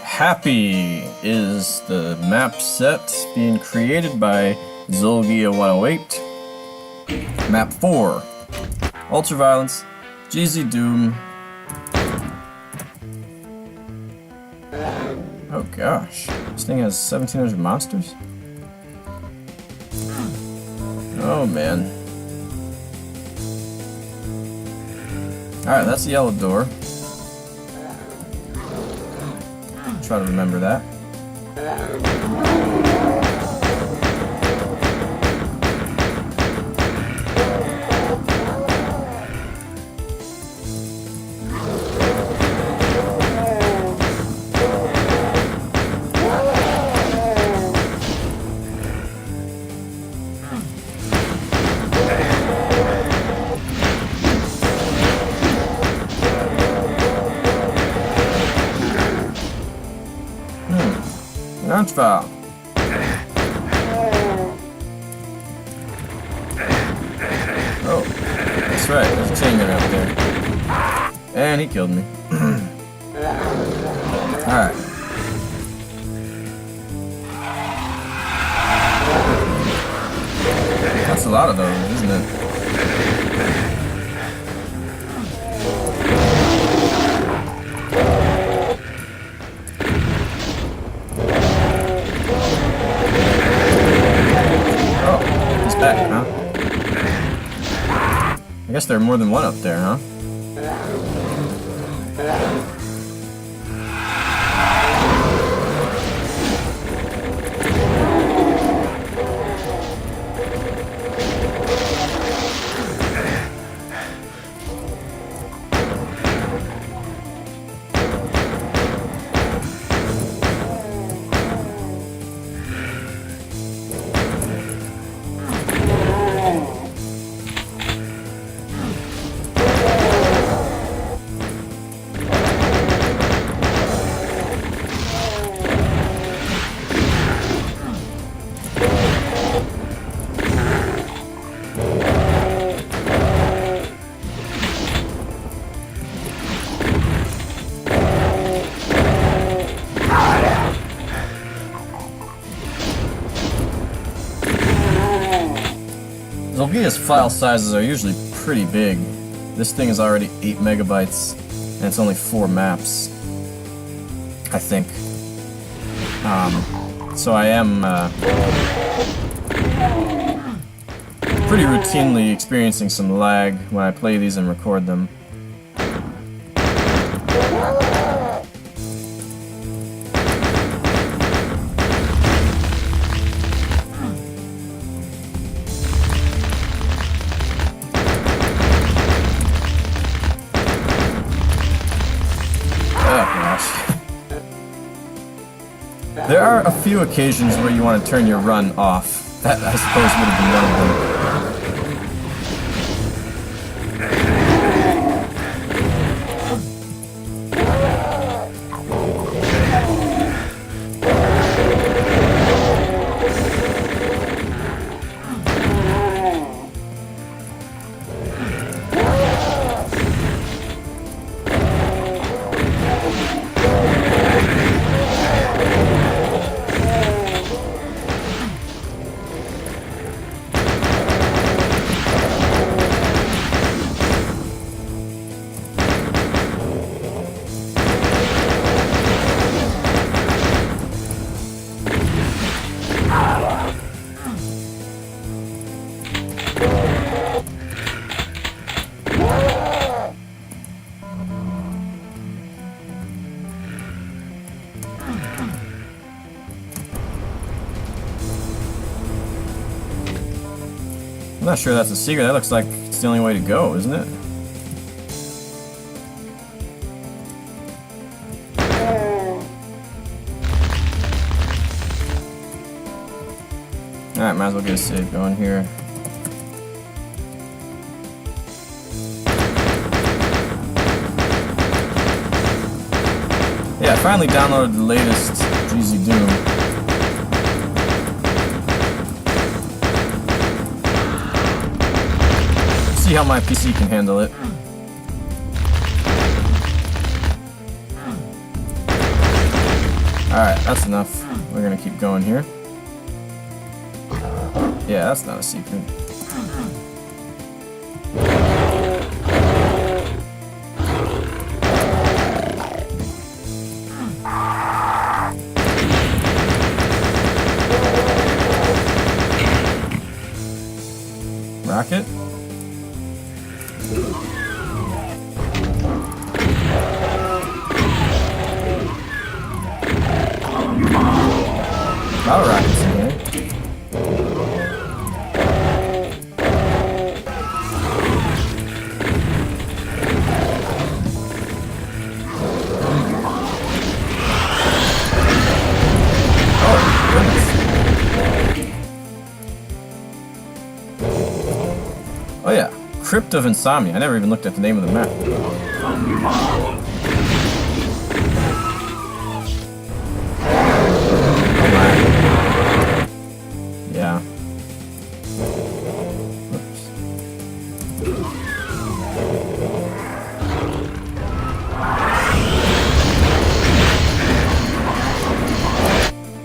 Happy is the map set being created by Zolgia108. Map 4. Ultraviolence, GZ Doom. Oh gosh, this thing has 1700 monsters? Oh man. Alright, that's the yellow door. Try to remember that. Launch valve. Oh, that's right. There's a chain gun out there. And he killed me. Alright. That's a lot of those, isn't it? Back, huh? I guess there are more than one up there, huh? Zolgia's file sizes are usually pretty big. This thing is already 8 megabytes, and it's only 4 maps, I think. So I am pretty routinely experiencing some lag when I play these and record them. There are a few occasions where you want to turn your run off. That, I suppose, would have been one of them. I'm not sure that's a secret. That looks like it's the only way to go, isn't it? Alright, might as well get a save going here. Yeah, I finally downloaded the latest GZ Doom. See how my PC can handle it. Alright, that's enough. We're gonna keep going here. Yeah, that's not a secret. Rocket? A lot of rockets in here. Oh yeah, Crypt of Insomnia. I never even looked at the name of the map. Yeah. Oops.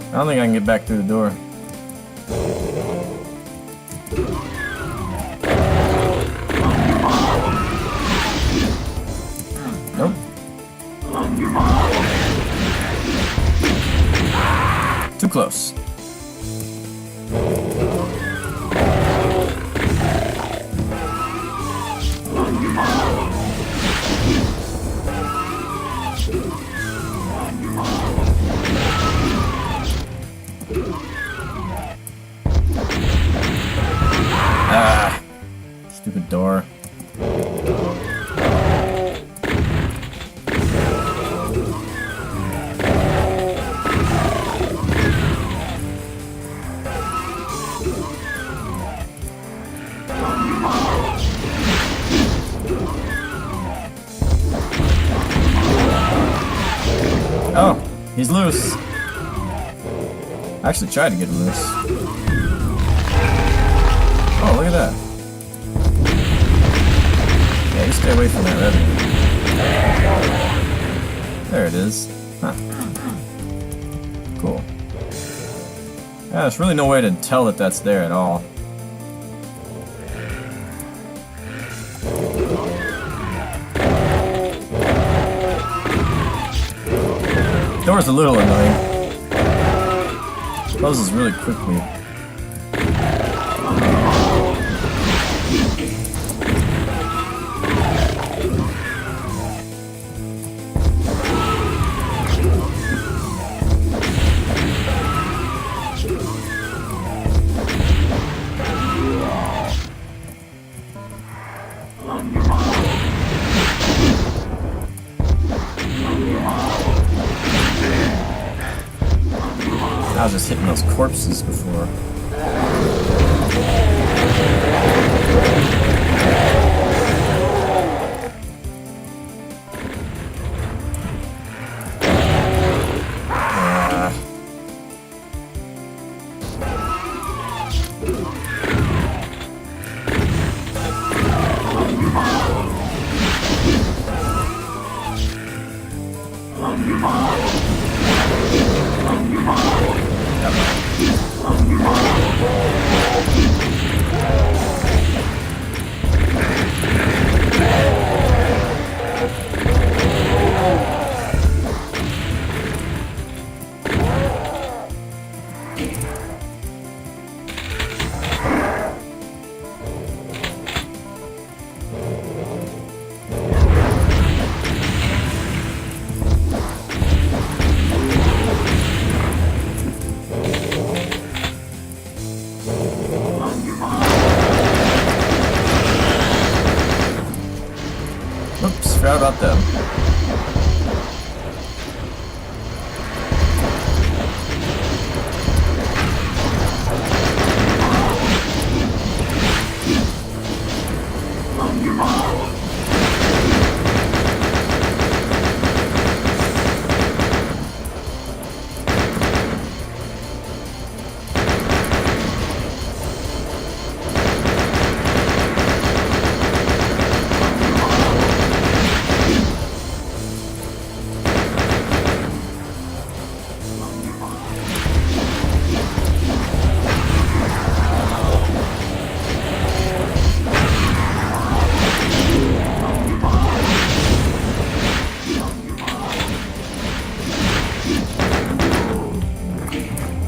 I don't think I can get back through the door. Nope. Too close. Ah, stupid door. Oh, he's loose. I actually tried to get him loose. Oh, look at that. Yeah, you stay away from that revenue. There it is. Huh. Cool. Yeah, there's really no way to tell that that's there at all. Door's a little annoying. Closes really quickly. I was just hitting those corpses before.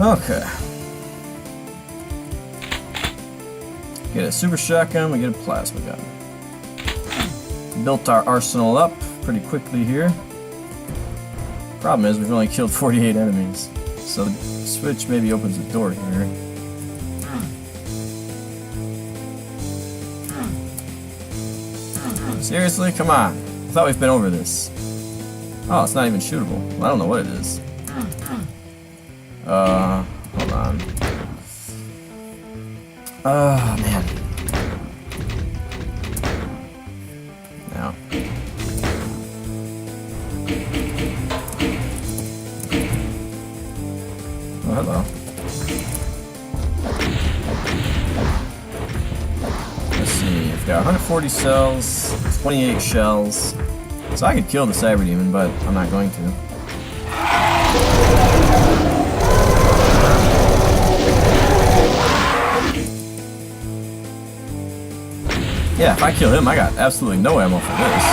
Okay. Get a super shotgun, we get a plasma gun. Built our arsenal up pretty quickly here. Problem is, we've only killed 48 enemies. So the switch maybe opens the door here. Seriously? Come on. I thought we've been over this. Oh, it's not even shootable. Well, I don't know what it is. Hold on. Oh, man. Now. Oh, hello. Let's see. We've got 140 cells, 28 shells. So I could kill the Cyber Demon, but I'm not going to. Yeah, if I kill him, I got absolutely no ammo for this.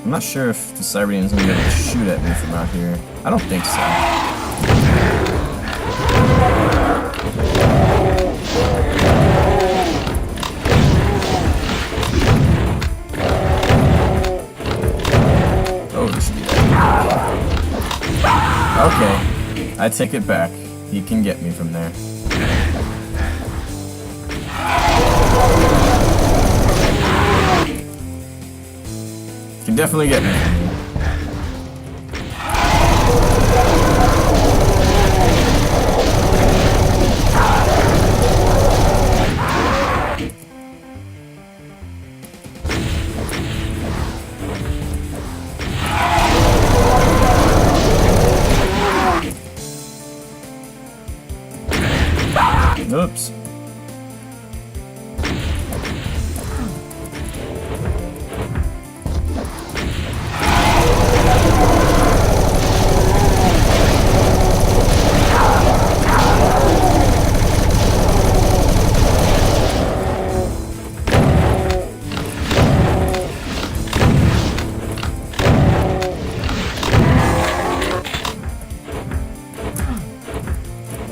I'm not sure if the Cyber Demon's gonna be able to shoot at me from out here. I don't think so. Oh, this should be that. Okay. I take it back. He can get me from there. Can definitely get me from here. Oops.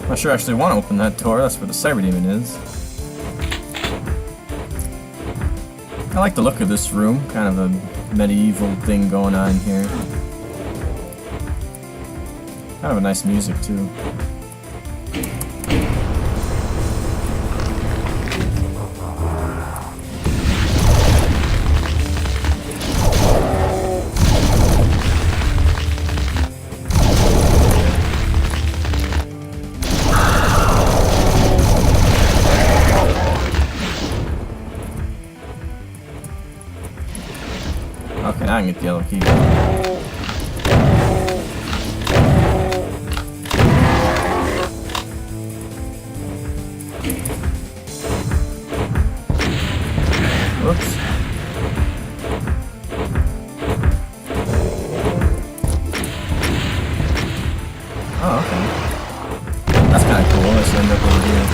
Not sure I actually want to open that door. That's where the Cyber Demon is. I like the look of this room. Kind of a medieval thing going on here. Kind of a nice music too. Okay, now I can get the yellow key. Whoops. Oh, okay. That's kind of cool. Let's end up over here.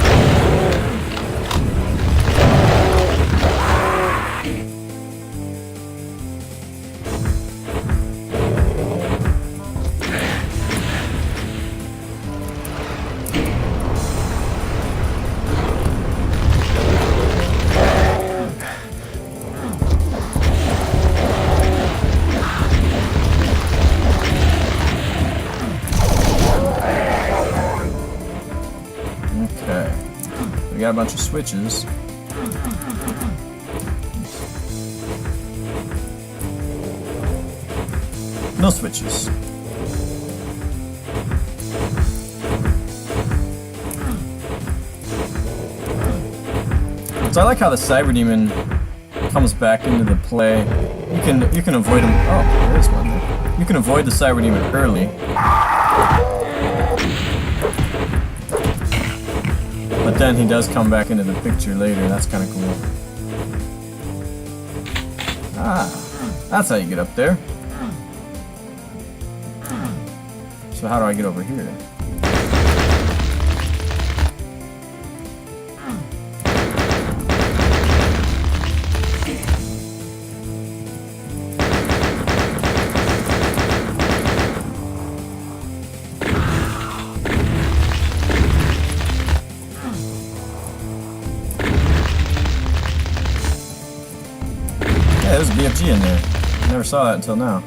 Okay, we got a bunch of switches. No switches. So I like how the Cyber Demon comes back into the play. You can avoid him. Oh, there is one there. You can avoid the Cyber Demon early. But then he does come back into the picture later. That's kind of cool. Ah, that's how you get up there. So how do I get over here? there's a BFG in there. Never saw that until now.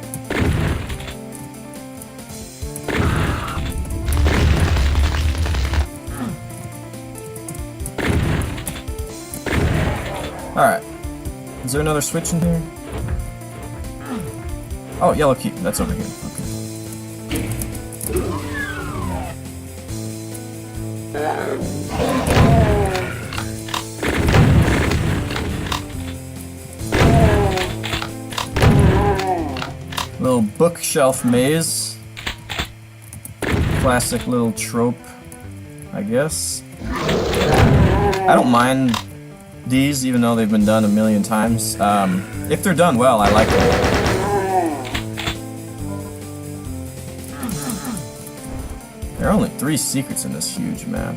Alright. Is there another switch in here? Oh, yellow key. That's over here. Okay. Little bookshelf maze. Classic little trope, I guess. I don't mind these, even though they've been done a million times. If they're done well, I like them. There are only 3 secrets in this huge map.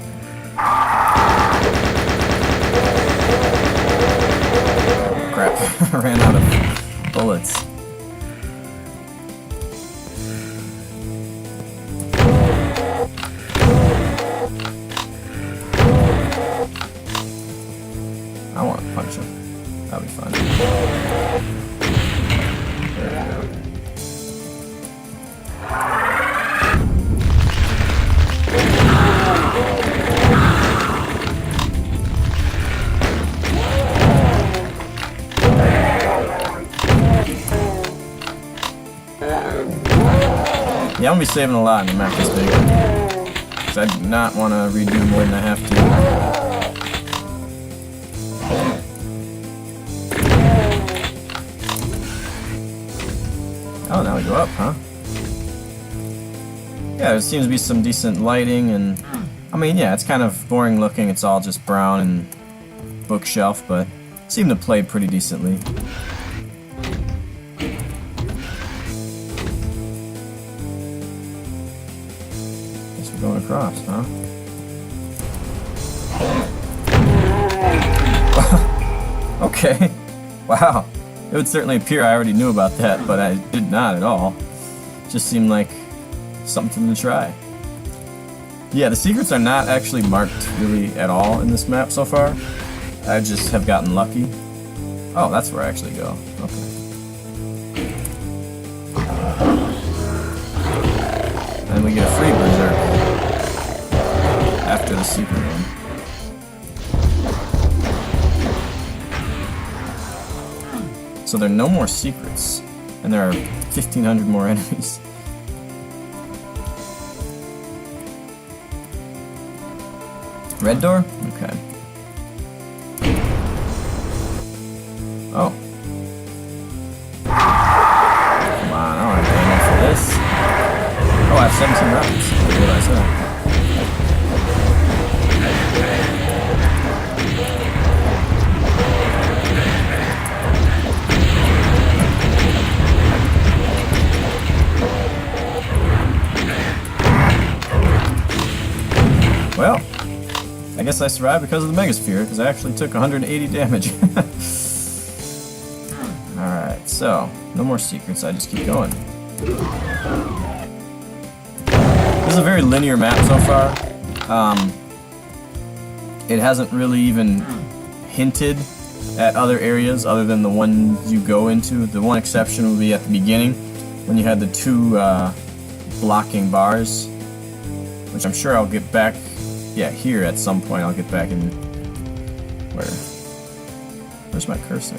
Crap, I ran out of bullets. I want to punch him. That'll be fun. There we go. Yeah, I'm gonna be saving a lot in the map this big. Because I do not want to redo more than I have to. Oh, now we go up, huh? Yeah, there seems to be some decent lighting, and I mean, yeah, it's kind of boring looking. It's all just brown and bookshelf, but it seemed to play pretty decently. Guess we're going across, huh? Okay. Wow. It would certainly appear I already knew about that, but I did not at all. It just seemed like something to try. Yeah, the secrets are not actually marked really at all in this map so far. I just have gotten lucky. Oh, that's where I actually go. Okay. And we get a free berserk after the secret one. So there are no more secrets, and there are 1,500 more enemies. Red door? Okay. Oh. Come on, I don't have ammo for this. Oh, I have 17 rounds. What did I say? Well, I guess I survived because of the Megasphere, because I actually took 180 damage. Alright, so, no more secrets, I just keep going. This is a very linear map so far. It hasn't really even hinted at other areas other than the one you go into. The one exception would be at the beginning, when you had the 2 blocking bars, which I'm sure I'll get back. Yeah, here at some point I'll get back in. Where's my cursor?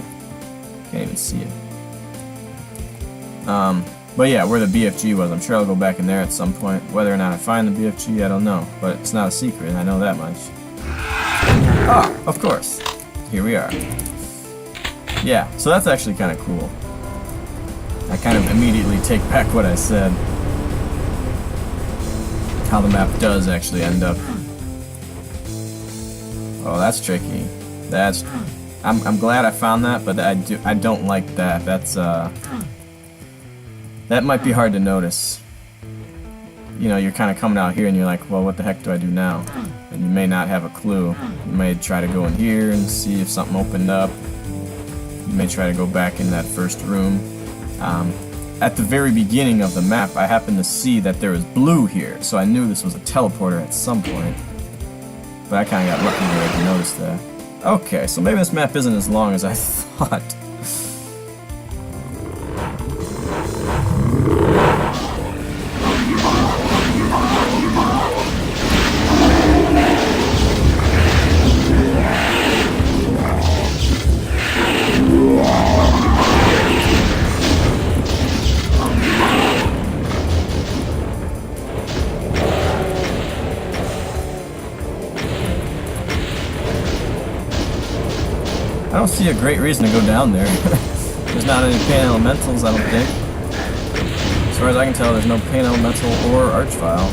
Can't even see it. But yeah, where the BFG was, I'm sure I'll go back in there at some point. Whether or not I find the BFG, I don't know. But it's not a secret, I know that much. Ah, of course. Here we are. Yeah, so that's actually kind of cool. I kind of immediately take back what I said. How the map does actually end up. Oh, that's tricky. That's. I'm glad I found that, but I don't like that. That's that might be hard to notice. You know, you're kind of coming out here and you're like, well, what the heck do I do now? And you may not have a clue. You may try to go in here and see if something opened up. You may try to go back in that first room. At the very beginning of the map, I happened to see that there was blue here, so I knew this was a teleporter at some point. But I kind of got lucky there to notice that. Okay, so maybe this map isn't as long as I thought. see a great reason to go down there. There's not any pain elementals, I don't think. As far as I can tell, there's no pain elemental or archvile.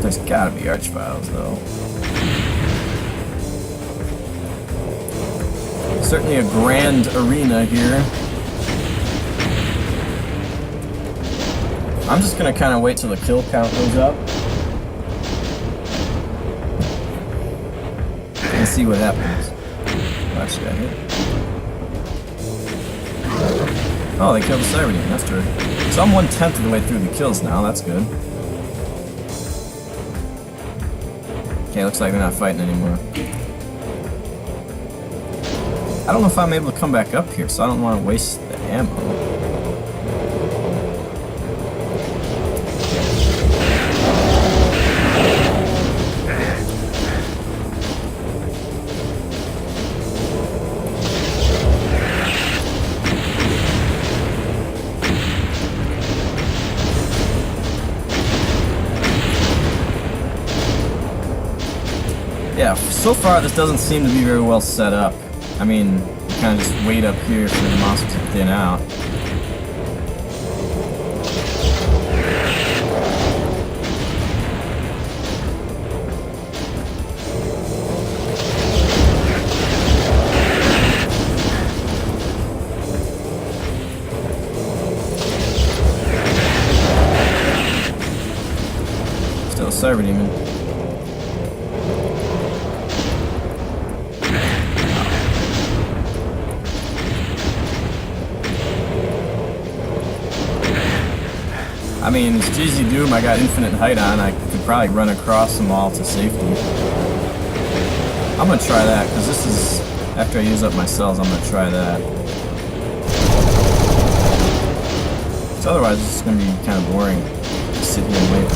There's gotta be archviles, though. Certainly a grand arena here. I'm just gonna kind of wait till the kill count goes up and see what happens. Oh, actually, got hit. Oh, they killed the Cyberdemon. That's true. So I'm 1/10 of the way through the kills now. That's good. Okay, looks like they're not fighting anymore. I don't know if I'm able to come back up here, so I don't want to waste the ammo. Yeah, so far this doesn't seem to be very well set up. I mean, you kind of just wait up here for the monsters to thin out. Still a Cyberdemon. I mean, it's GZ Doom, I got infinite height on, I could probably run across them all to safety. I'm gonna try that, because this is, after I use up my cells, I'm gonna try that. Because otherwise it's just gonna be kind of boring to sit here and wait.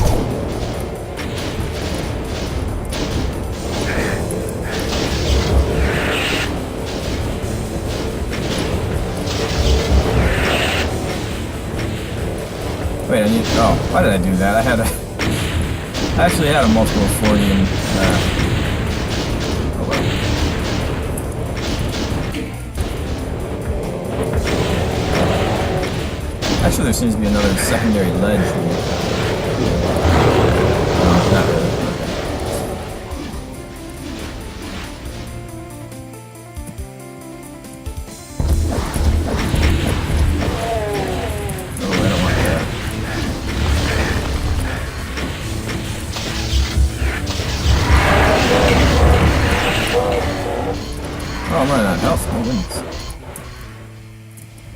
Wait, I need. Oh, why did I do that? I actually had a multiple 40 and. Oh well. Actually, there seems to be another secondary ledge here. No, not really. I'm running out of health, my goodness.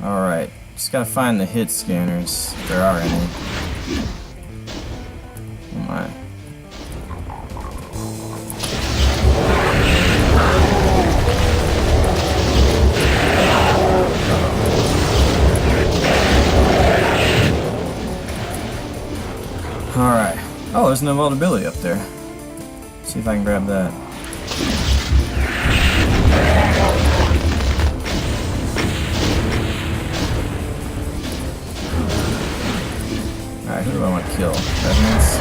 Alright, just gotta find the hit scanners, if there are any. Oh my. Alright. Oh, there's no vulnerability up there. Let's see if I can grab that. Alright, who do I want to kill? Revenants?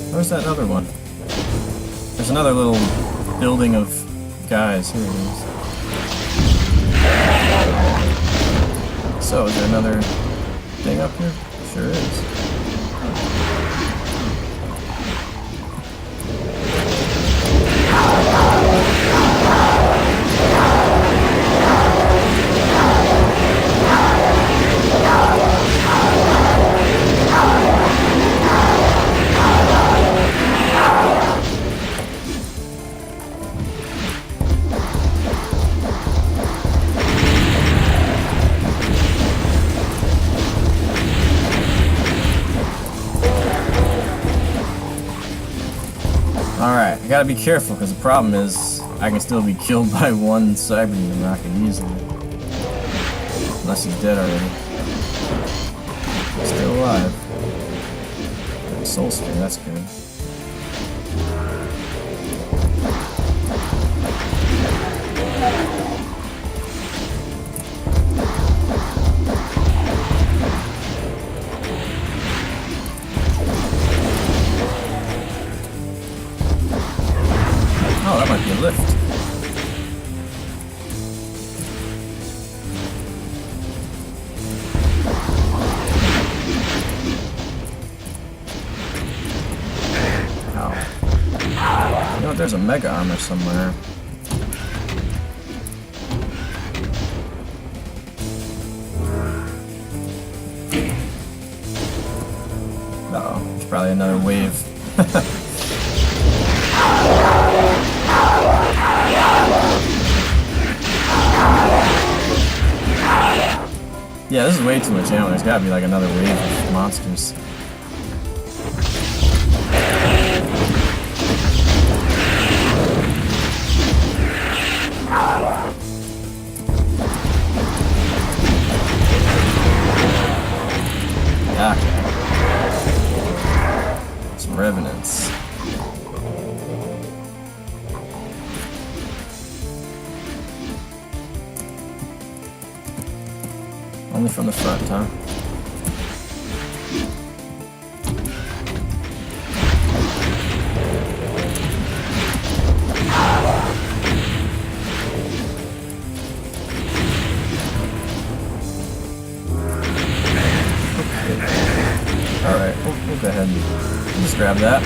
Where's that other one? There's another little building of guys. Here it is. So, is there another thing up here? Sure is. gotta be careful, because the problem is I can still be killed by one cyber rocket easily. Unless he's dead already. He's still alive. Soul Sphere, that's good. Oh, that might be a lift. Ow. You know what, there's a mega armor somewhere. Uh-oh, there's probably another wave. Yeah, this is way too much ammo. There's gotta be like another wave of monsters. Yeah. Some revenants. Only from the front, huh? Alright, we'll go ahead and just grab that.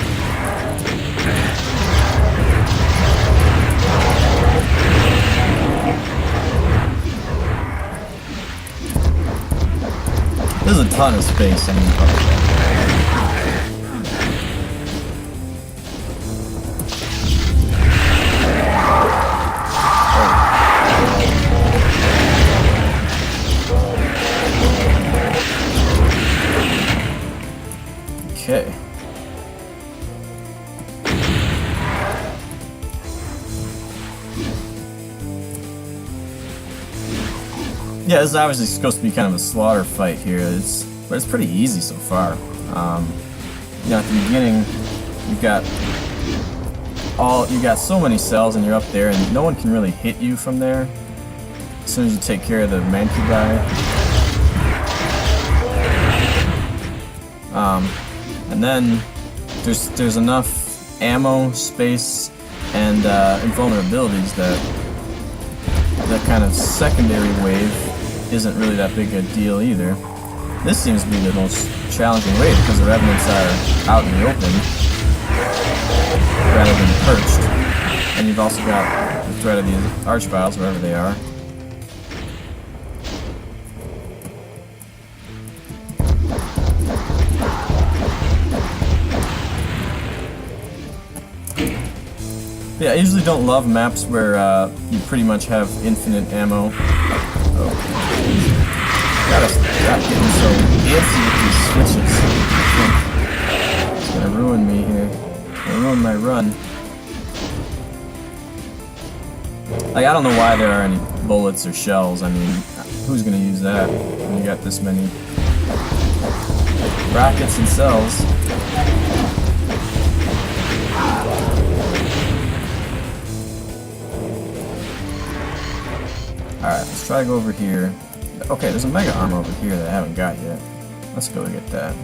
There's a ton of space, I mean, okay. Yeah, this is obviously supposed to be kind of a slaughter fight here. But it's pretty easy so far. You know, at the beginning, you've got so many cells, and you're up there, and no one can really hit you from there. As soon as you take care of the Mancubi. And then there's enough ammo, space, and invulnerabilities that kind of secondary wave isn't really that big a deal either. This seems to be the most challenging wave because the revenants are out in the open rather than perched. And you've also got the threat of the archviles wherever they are. Yeah, I usually don't love maps where you pretty much have infinite ammo. Oh. Gotta stop getting so antsy with these switches. It's gonna ruin me here. It's gonna ruin my run. Like, I don't know why there are any bullets or shells. I mean, who's gonna use that when you got this many rockets and cells? Alright, let's try to go over here. Okay, there's a mega armor over here that I haven't got yet. Let's go get that.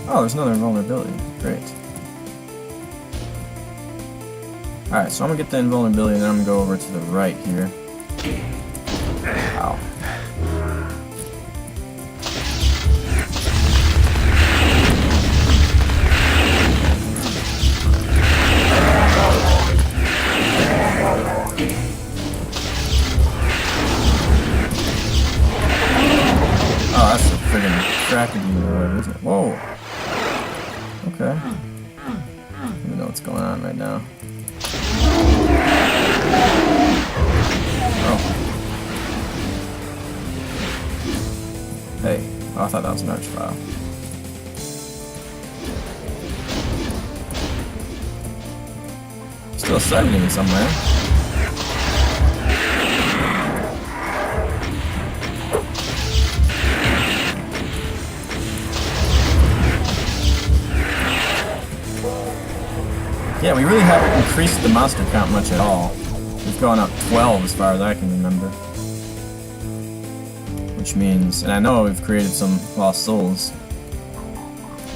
Oh, there's another invulnerability. Great. Alright, so I'm gonna get the invulnerability and then I'm gonna go over to the right here. Ow. Oh, that's a friggin' Kraken, isn't it? Whoa! Okay. I don't even know what's going on right now. Oh. Hey. Oh, I thought that was an archvile. Still starting me somewhere. Yeah, we really haven't increased the monster count much at all. We've gone up 12 as far as I can remember. Which means, and I know we've created some lost souls.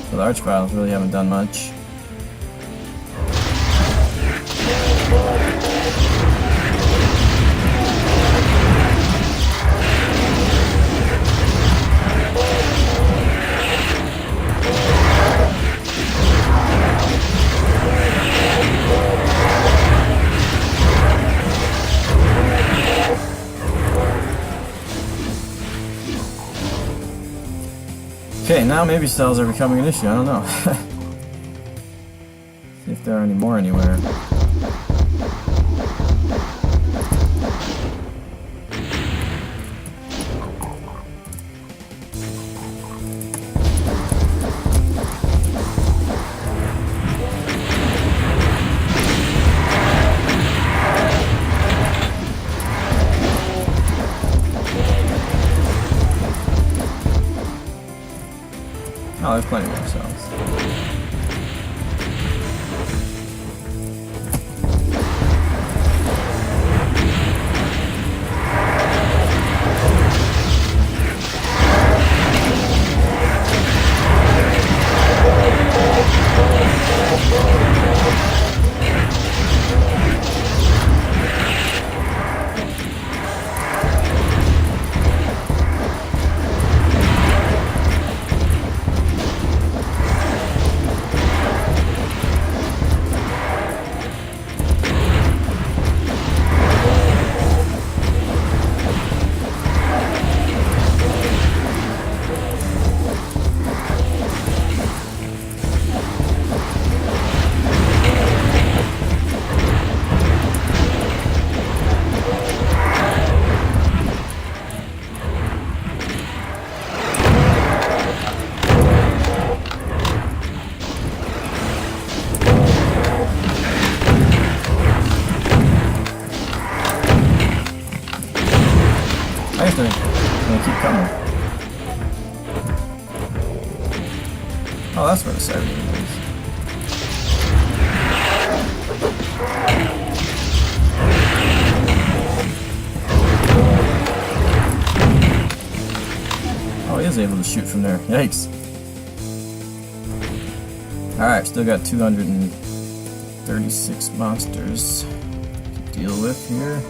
So the Archviles really haven't done much. Okay, now maybe cells are becoming an issue, I don't know. See if there are any more anywhere. Oh, there's plenty more cells. I guess they're gonna keep coming. Oh, that's where the siren is. Oh, he is able to shoot from there. Yikes. Alright, still got 236 monsters to deal with here.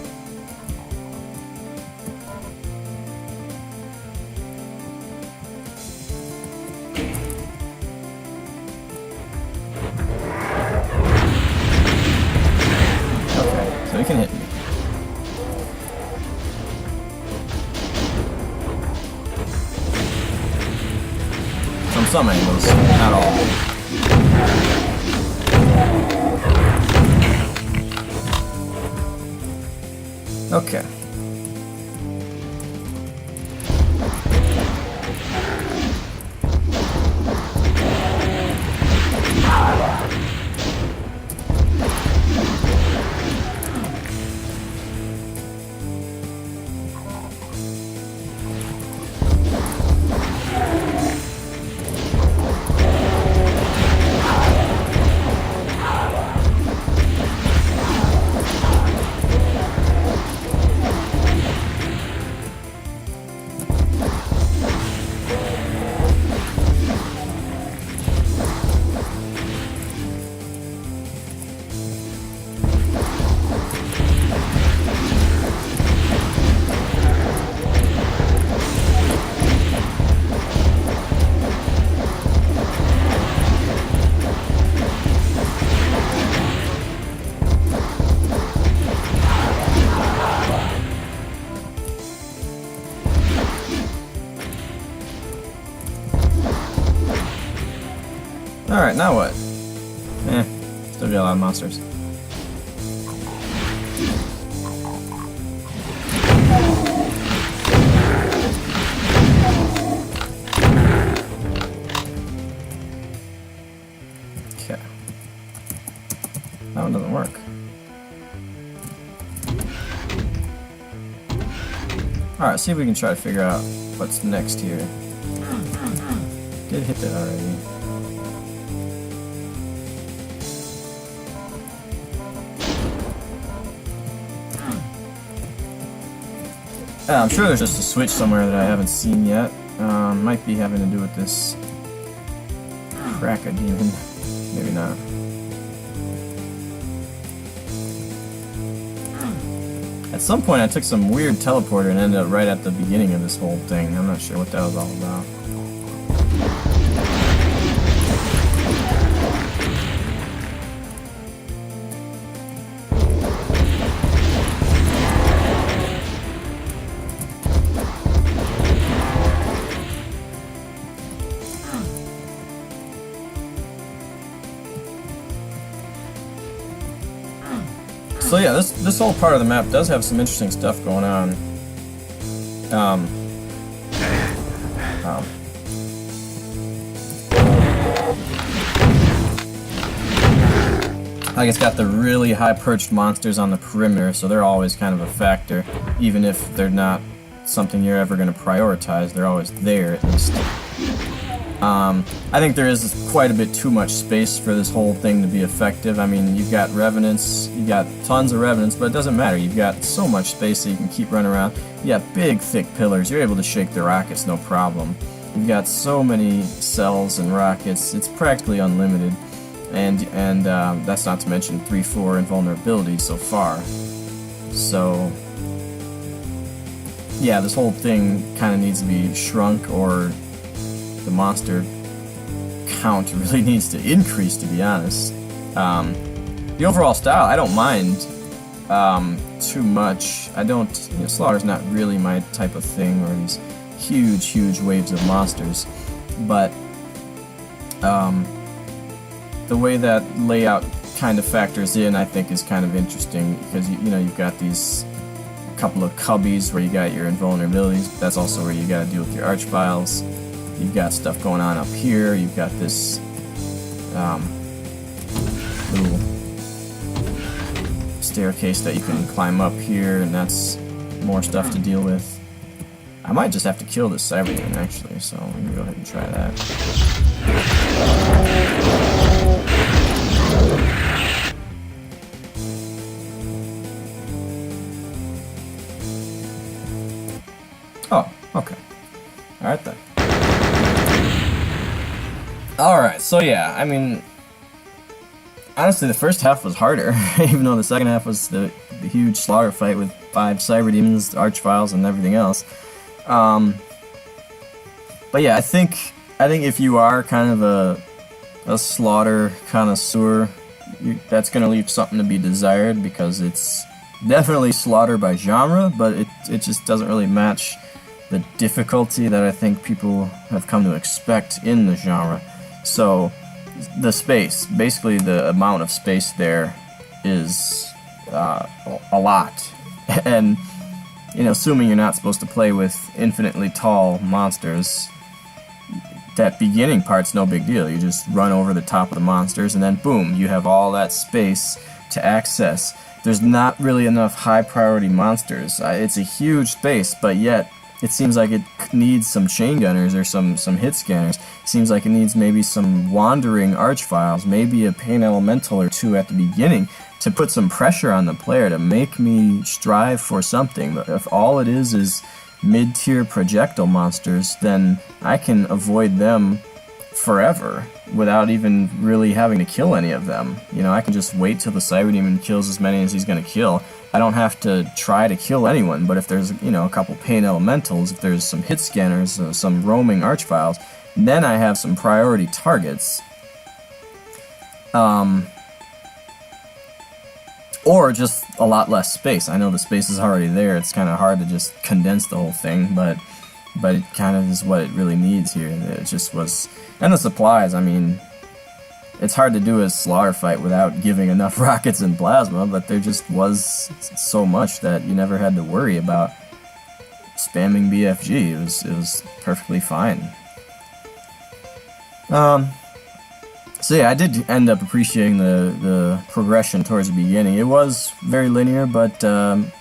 So he can hit me. From some angles, not all. Okay. Alright, now what? Still got a lot of monsters. Okay. That one doesn't work. Alright, see if we can try to figure out what's next here. Did hit that already. I'm sure there's just a switch somewhere that I haven't seen yet. Might be having to do with this Cracka-demon. Maybe not. At some point I took some weird teleporter and ended up right at the beginning of this whole thing. I'm not sure what that was all about. So yeah, this whole part of the map does have some interesting stuff going on. Like, it's got the really high perched monsters on the perimeter, so they're always kind of a factor, even if they're not something you're ever going to prioritize. They're always there at least. I think there is quite a bit too much space for this whole thing to be effective. I mean, you've got revenants, you've got tons of revenants, but it doesn't matter. You've got so much space that you can keep running around. You got big, thick pillars. You're able to shake the rockets, no problem. You've got so many cells and rockets. It's practically unlimited. And that's not to mention 3-4 invulnerability so far. So, yeah, this whole thing kind of needs to be shrunk, or the monster count really needs to increase, to be honest. The overall style, I don't mind too much. I don't, Slaughter's not really my type of thing, or these huge waves of monsters, but the way that layout kind of factors in, I think, is kind of interesting, because you've got these couple of cubbies where you got your invulnerabilities. That's also where you got to deal with your archviles. You've got stuff going on up here. You've got this little staircase that you can climb up here, and that's more stuff to deal with. I might just have to kill this Cyberman, actually, so we can go ahead and try that. Oh, okay. Alright then. Alright, so yeah, I mean, honestly, the first half was harder, even though the second half was the huge slaughter fight with 5 cyber demons, archviles, and everything else. But yeah, I think if you are kind of a slaughter connoisseur, that's going to leave something to be desired, because it's definitely slaughter by genre, but it just doesn't really match the difficulty that I think people have come to expect in the genre. So the space, basically the amount of space there is a lot. And, assuming you're not supposed to play with infinitely tall monsters, that beginning part's no big deal. You just run over the top of the monsters, and then boom, you have all that space to access. There's not really enough high priority monsters. It's a huge space, but yet it seems like it needs some chain gunners or some hit scanners. It seems like it needs maybe some wandering archviles, maybe a pain elemental or two at the beginning, to put some pressure on the player to make me strive for something. But if all it is mid-tier projectile monsters, then I can avoid them forever without even really having to kill any of them. I can just wait till the Cyber Demon kills as many as he's going to kill. I don't have to try to kill anyone, but if there's, a couple pain elementals, if there's some hit scanners, some roaming archviles, then I have some priority targets. Or just a lot less space. I know the space is already there. It's kind of hard to just condense the whole thing, but it kind of is what it really needs here. It just was... And the supplies, I mean, it's hard to do a slaughter fight without giving enough rockets and plasma, but there just was so much that you never had to worry about spamming BFG. It was perfectly fine. So yeah, I did end up appreciating the progression towards the beginning. It was very linear, but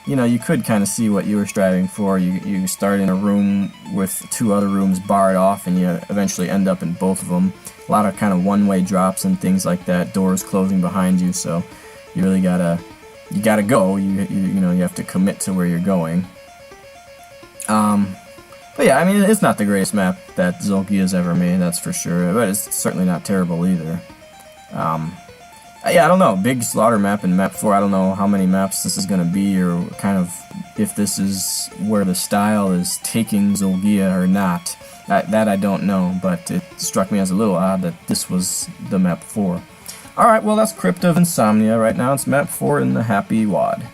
you know, you could kind of see what you were striving for. You start in a room with 2 other rooms barred off, and you eventually end up in both of them. A lot of kind of one-way drops and things like that. Doors closing behind you, so you really gotta go. You know, you have to commit to where you're going. But yeah, I mean, it's not the greatest map that Zolgia's ever made, that's for sure, but it's certainly not terrible either. Yeah, I don't know, big slaughter map in map 4, I don't know how many maps this is going to be, or kind of if this is where the style is taking Zolgia or not. That I don't know, but it struck me as a little odd that this was the map 4. Alright, well that's Crypt of Insomnia right now, it's map 4 in the Happy Wad.